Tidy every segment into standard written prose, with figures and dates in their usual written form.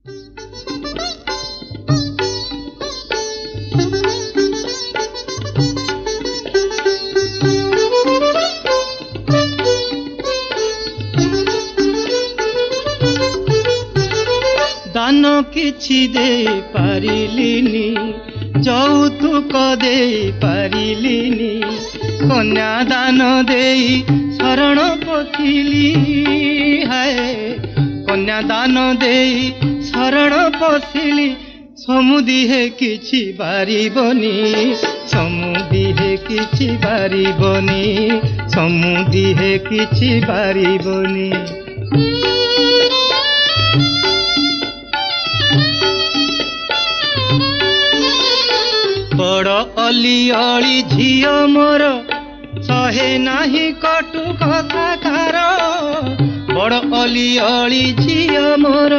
दान किछि दे पारिलिनी যৌতুক दे पारिलिनी कन्या दान दे शरण पशिली है कन्या दान दे शरण पशिली समुदिहे किछि बारिबनी समुदिहे किछि बारिबनी समुदिहे किछि बारिबनी बड़ अली अली झियो मोर सहे नाही कटु कथाकार बड़ अली अली झियो मोर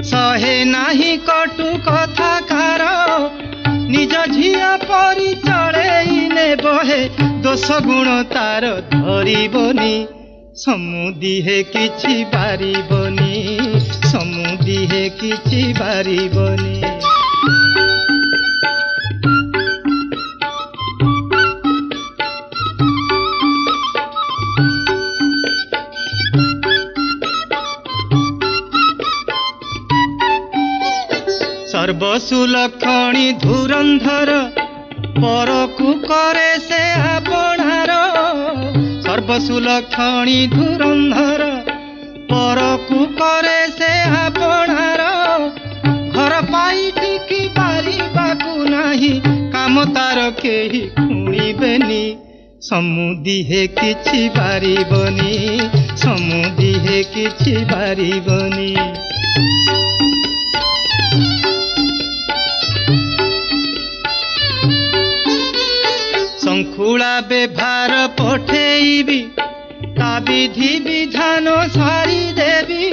सहे नाही कटु कथाकार निज झियो परि चढ़ेइने बहे दोष गुण तार धरिबनी समुदिहे किछि बारिबनी समुदिहे किछि बारिबनी सर्वसुलक्षणी धुरंधर परकु करे से आपणार सर्वसुलक्षणी धुरंधर परकु करे से आपणार घर पाई टिकी पारिबाकु नाही काम तार केही खुणिबेनी समुदिहे किछि बारिबनी समुदिहे किछि बारिबनी शंखुला व्यवहार पठेबी ता विधि विधान सारी देवी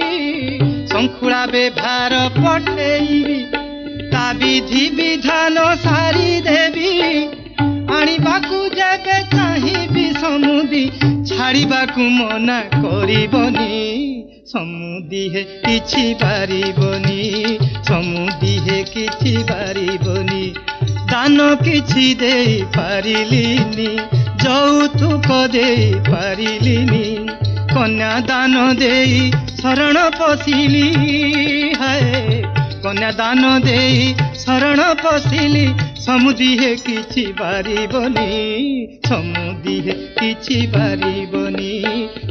शंखुला व्यवहार पठेबी ता विधि विधान सारी देवी आनिबाकु जेबे चाहिबी समुदी छाड़िबाकु मना करिबनी समुदिहे किछि बारिबनी समुदिहे किछि बारिबनी दान किछि दे पारिलिनी যৌতুক दे पारिलिनी कन्या दान दे शरण पशिली है कन्या दान दे शरण पशिली समुदिहे किछि बारिबनी समुदिहे किछि बारिबनी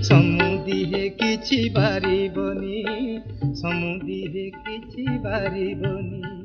समुदिहे किछि बारिबनी समुदिहे किछि बारिबनी।